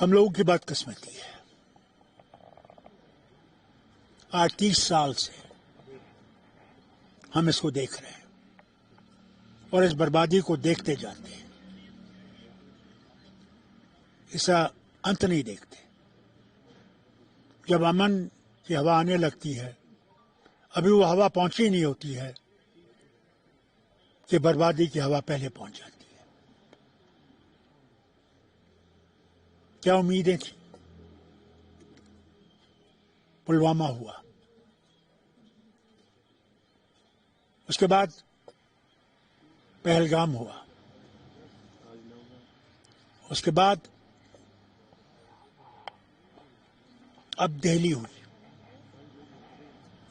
ہم لوگوں کی بدقسمتی ہے، آج 30 سال سے ہم اس کو دیکھ رہے ہیں اور اس بربادی کو دیکھتے جاتے ہیں، اس کا انت نہیں دیکھتے۔ جب امن کی ہوا آنے لگتی ہے، ابھی وہ ہوا پہنچی نہیں ہوتی ہے کہ بربادی کی ہوا پہلے پہنچ جاتی ہے۔ کیا امیدیں تھیں؟ پلوامہ ہوا، اس کے بعد پہلگام ہوا، اس کے بعد اب دہلی ہوئی۔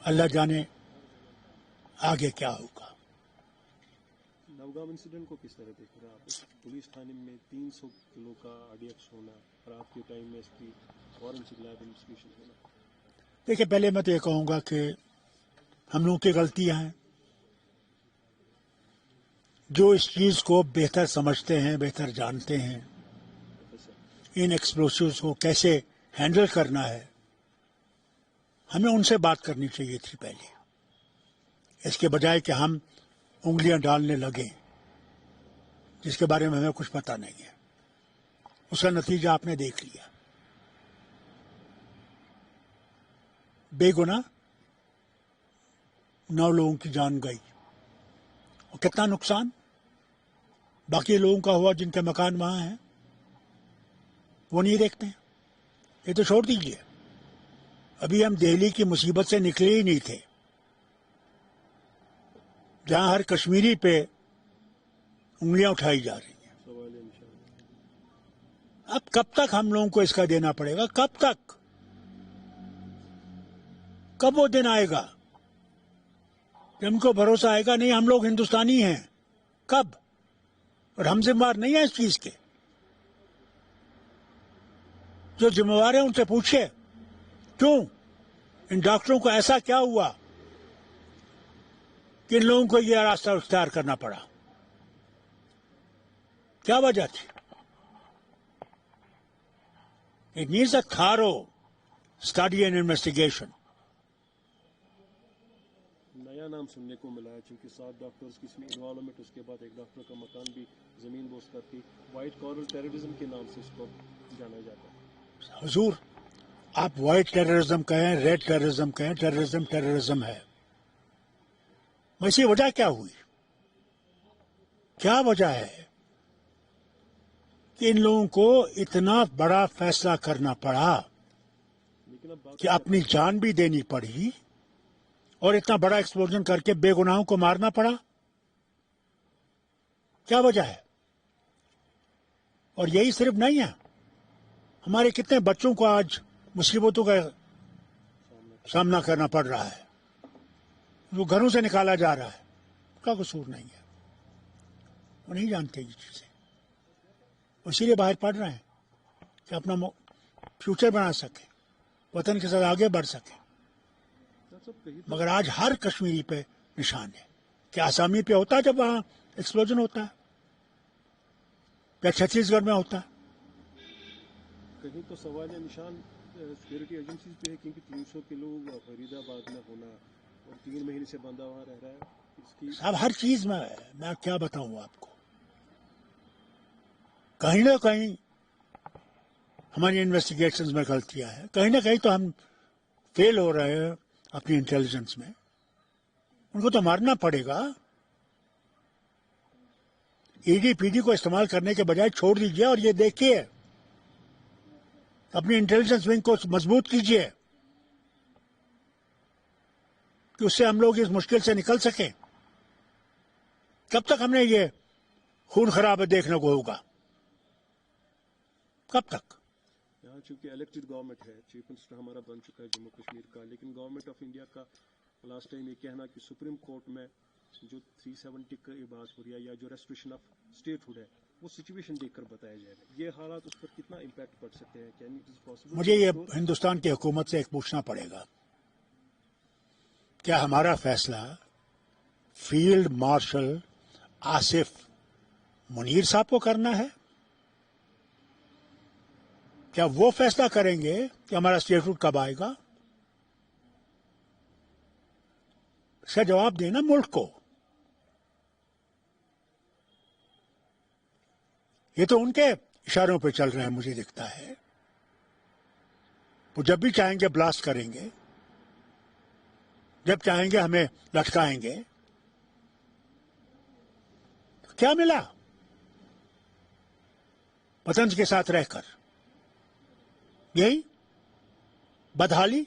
اللہ جانے آگے کیا ہوگا۔ نوگام انسیڈنٹ کو کس طرح دیکھ رہے ہیں آپ؟ پولیس تھانے میں 300 کلو کا RDX ہونا، رات کے ٹائم میں اس کی فورنسک لیب انویسٹیگیشن ہونا۔ دیکھیں، پہلے میں تو یہ کہوں گا کہ ہم لوگوں کی غلطیاں ہیں، جو اس چیز کو بہتر سمجھتے ہیں، بہتر جانتے ہیں، ان ایکسپلوسیوز کو کیسے ہینڈل کرنا ہے، ہمیں ان سے بات کرنی چاہیے تھی پہلے، اس کے بجائے کہ ہم انگلیاں ڈالنے لگیں جس کے بارے میں ہمیں کچھ پتہ نہیں ہے۔ اس کا نتیجہ آپ نے دیکھ لیا، بے گناہ 9 لوگوں کی جان گئی، اور کتنا نقصان باقی لوگوں کا ہوا جن کے مکان وہاں ہیں، وہ نہیں دیکھتے ہیں۔ یہ تو چھوڑ دیجئے، ابھی ہم دہلی کی مصیبت سے نکلے ہی نہیں تھے، جہاں ہر کشمیری پہ انگلیاں اٹھائی جا رہی ہیں۔ اب کب تک ہم لوگوں کو اس کا دینا پڑے گا؟ کب تک؟ کب وہ دن آئے گا کہ ہم کو بھروسہ آئے گا نہیں ہم لوگ ہندوستانی ہیں؟ کب؟ اور ہم ذمہ دار نہیں ہیں اس چیز کے؟ جو ذمہ دار ہیں ان سے پوچھے کیوں ان ڈاکٹروں کو ایسا کیا ہوا کہ ان لوگوں کو یہ راستہ اختیار کرنا پڑا؟ کیا وجہ تھی؟ It needs a thorough study and investigation. نیا نام سننے کو ملا ہے، چونکہ 7 ڈاکٹرز کی اس میں انوالومنٹ، اس کے بعد ایک ڈاکٹر کا مکان بھی زمین بوس کرتی، وائٹ کارل ٹیررزم کے نام سے اس کو جانا جاتا ہے۔ حضور، آپ وائٹ ٹیررزم کہیں، ریڈ ٹیررزم کہیں، ٹیررزم ہے۔ ویسی وجہ کیا ہوئی؟ کیا وجہ ہے کہ ان لوگوں کو اتنا بڑا فیصلہ کرنا پڑا کہ اپنی جان بھی دینی پڑی اور اتنا بڑا ایکسپلوژن کر کے بے گناہوں کو مارنا پڑا؟ کیا وجہ ہے؟ اور یہی صرف نہیں ہے، ہمارے کتنے بچوں کو آج مصیبتوں کا سامنا کرنا پڑ رہا ہے، وہ گھروں سے نکالا جا رہا ہے، ان کا قصور نہیں ہے، وہ نہیں جانتے یہ چیزیں، اسی لیے باہر پڑھ رہے ہیں کہ اپنا فیوچر بنا سکیں، وطن کے ساتھ آگے بڑھ سکیں۔ مگر آج ہر کشمیری پہ نشان ہے کہ آسامی پہ ہوتا ہے جب وہاں ایکسپلوژن ہوتا ہے، یا چھتیس گڑھ میں ہوتا ہے۔ کہیں تو سوال نشان سیکورٹی ایجنسیز پہ ہے، کیونکہ 300 کلو فرید آباد میں ہونا اور 3 مہینے سے بندہ وہاں رہ رہا ہے، اس کی صاحب ہر چیز میں کیا بتاؤں آپ کو، کہیں نہ کہیں ہماری انویسٹیگیشنز میں غلطیاں ہیں، کہیں نہ کہیں تو ہم فیل ہو رہے ہیں اپنی انٹیلیجنس میں، ان کو تو مارنا پڑے گا۔ ED کو استعمال کرنے کے بجائے چھوڑ دیجئے اور یہ دیکھیے، اپنی انٹیلیجنس ونگ کو مضبوط کیجئے کہ اس سے ہم لوگ اس مشکل سے نکل سکیں۔ کب تک ہم نے یہ خون خراب دیکھنے کو ہوگا؟ کب تک؟ یہاں چونکہ الیکٹڈ گورنمنٹ ہے، چیف منسٹر ہمارا بن چکا ہے جموں کشمیر کا، لیکن گورنمنٹ آف انڈیا کا لاسٹ ٹائم یہ کہنا کہ سپریم کورٹ میں جو 370 کا بات ہو رہی ہے یا جو ریسٹریکشن آف اسٹیٹ ہوڈ ہے، وہ سچویشن دیکھ کر بتایا جائے گا، یہ حالات اس پر کتنا امپیکٹ پڑ سکتے ہیں؟ Can it is possible? مجھے یہ ہندوستان کی حکومت سے ایک پوچھنا پڑے گا، کیا ہمارا فیصلہ فیلڈ مارشل آصف منیر صاحب کو کرنا ہے کیا وہ فیصلہ کریں گے کہ ہمارا اسٹیٹوٹ کب آئے گا؟ اس کا جواب دینا ملک کو. یہ تو ان کے اشاروں پہ چل رہے ہیں مجھے دکھتا ہے. وہ جب بھی چاہیں گے بلاسٹ کریں گے، جب چاہیں گے ہمیں لٹکائیں گے. کیا ملا وطن کے ساتھ رہ کر؟ یہی بدحالی.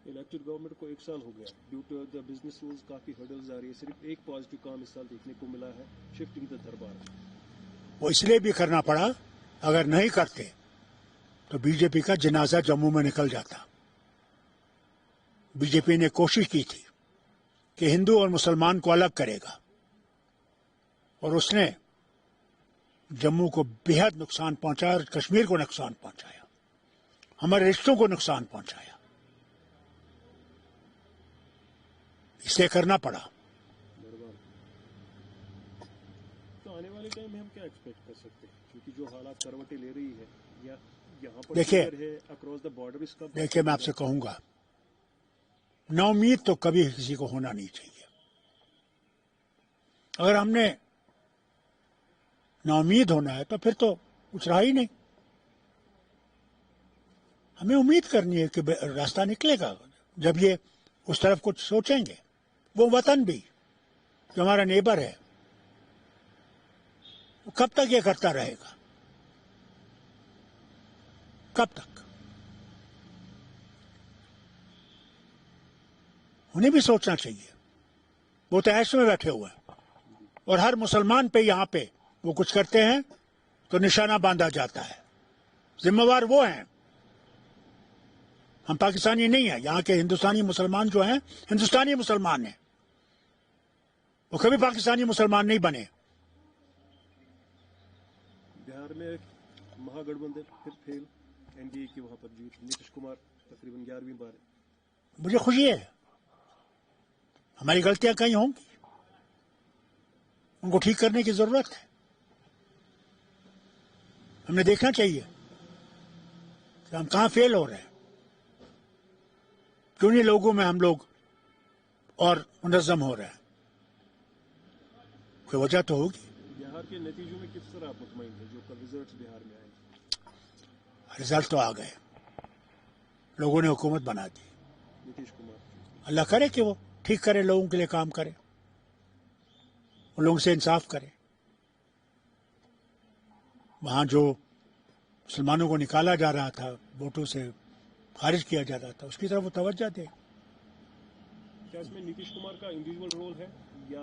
الیکٹڈ گورنمنٹ کو 1 سال ہو گیا. Due to the business rules کافی ہرڈلز آ رہی ہے. صرف ایک پازیٹیو کام اس سال دیکھنے کو ملا ہے، شفٹنگ دا دربار. وہ اس لیے بھی کرنا پڑا، اگر نہیں کرتے تو بی جے پی کا جنازہ جموں میں نکل جاتا. بی جے پی نے کوشش کی تھی کہ ہندو اور مسلمان کو الگ کرے گا، اور اس نے جموں کو بےحد نقصان پہنچایا اور کشمیر کو نقصان پہنچایا، ہمارے رشتوں کو نقصان پہنچایا. اس لیے کرنا پڑا. دربار. تو آنے والے ٹائم میں ہم کیا ایکسپیکٹ کر سکتے ہیں؟ کیونکہ جو حالات کروٹیں لے رہی ہے، یا یہاں پر دیکھیے ہے اکراس دا بارڈر، اس کا دیکھیے میں آپ سے کہوں گا، نا امید تو کبھی کسی کو ہونا نہیں چاہیے. اگر ہم نے نا امید ہونا ہے تو پھر تو کچھ رہا ہی نہیں. ہمیں امید کرنی ہے کہ راستہ نکلے گا جب یہ اس طرف کچھ سوچیں گے. وہ وطن بھی جو ہمارا نیبر ہے، وہ کب تک یہ کرتا رہے گا؟ کب تک؟ انہیں بھی سوچنا چاہیے. وہ تو ایسے میں بیٹھے ہوئے ہیں، اور ہر مسلمان پہ یہاں پہ وہ کچھ کرتے ہیں تو نشانہ باندھا جاتا ہے. ذمہ وار وہ ہیں، ہم پاکستانی نہیں ہیں. یہاں کے ہندوستانی مسلمان جو ہیں ہندوستانی مسلمان ہیں، وہ کبھی پاکستانی مسلمان نہیں بنے. بہار میں مہا گٹھ بندھن پھر فیل، این ڈی اے کی وہاں پر جیت. نیتیش کمار تقریباً 11ویں بار. مجھے خوشی ہے، ہماری غلطیاں کہیں ہوں گی، ان کو ٹھیک کرنے کی ضرورت ہے. ہم نے دیکھنا چاہیے کہ ہم کہاں فیل ہو رہے ہیں، کیوں نہیں لوگوں میں ہم لوگ اور منظم ہو رہے ہیں. کوئی وجہ تو ہوگی. بہار کے نتیجوں میں کس طرح آپ مطمئن ہیں جو کل ریزلٹس بہار میں آئے؟ رزلٹ تو آ گئے، لوگوں نے حکومت بنا دی. نیتیش کمار. اللہ کرے کہ وہ ٹھیک کرے، لوگوں کے لیے کام کرے، ان لوگوں سے انصاف کرے. وہاں جو مسلمانوں کو نکالا جا رہا تھا، ووٹوں سے خارج کیا جا رہا تھا، اس کی طرف وہ توجہ دے. کیا اس میں نیتیش کمار کا انڈیویجول رول ہے یا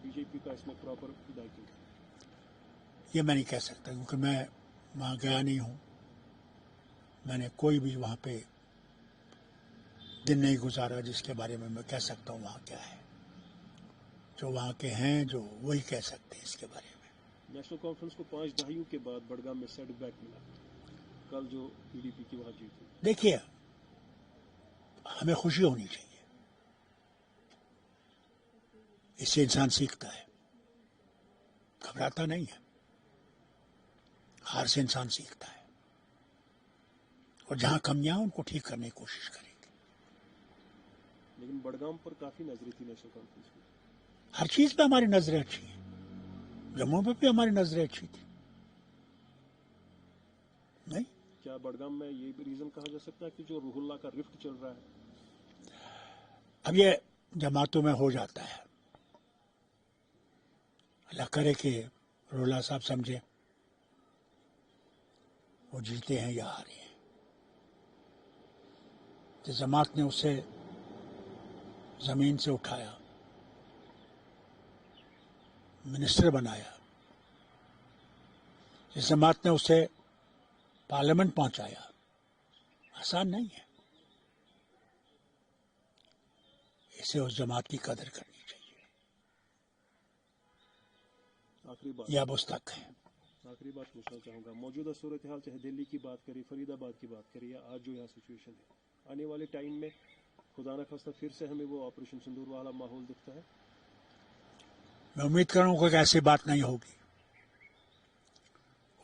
بی جے پی کا اس میں پراپر دائیتو ہے؟ یہ میں نہیں کہہ سکتا، کیونکہ میں وہاں گیا نہیں ہوں. میں نے کوئی بھی وہاں پہ دن نہیں گزارا جس کے بارے میں کہہ سکتا ہوں وہاں کیا ہے. جو وہاں کے ہیں جو وہی کہہ سکتے ہیں اس کے بارے میں. نیشنل کانفرنس کو 5 دہائیوں کے بعد بڑگام میں سیٹ بیک ملا. کل جو پی ڈی پی کی وہاں جیت ہوئی. دیکھیے، ہمیں خوشی ہونی چاہیے، اس سے انسان سیکھتا ہے، گھبراتا نہیں ہے. ہار سے انسان سیکھتا ہے، اور جہاں کمیاں ہیں ان کو ٹھیک کرنے کی کوشش کریں گے. لیکن بڑگام پر کافی نظریں تھی نیشنل کانفرنس میں. ہر چیز پہ ہماری نظریں اچھی ہیں، جموں پہ بھی ہماری نظریں اچھی تھی. نہیں، کیا بڑگام میں یہ بھی ریزن کہا جا سکتا ہے کہ جو روح اللہ کا رفٹ چل رہا ہے؟ اب یہ جماعتوں میں ہو جاتا ہے. اللہ کرے کہ رولا صاحب سمجھے وہ جیتے ہیں یا ہارے ہیں. جس جماعت نے اسے زمین سے اٹھایا، منسٹر بنایا، جس جماعت نے اسے پارلیمنٹ پہنچایا، آسان نہیں ہے. اسے اس جماعت کی قدر کرنی چاہیے. آخری بات یہ اب اس تک ہے. آخری بات پوچھنا چاہوں گا، موجودہ صورتحال چاہے دلی کی بات کریں، فرید آباد کی بات کریں، یا آج جو یہاں سچویشن ہے، آنے والے ٹائم میں خدا نہ خواستہ پھر سے ہمیں وہ آپریشن سندور والا ماحول دکھتا ہے؟ میں امید کروں گا کہ ایسی بات نہیں ہوگی.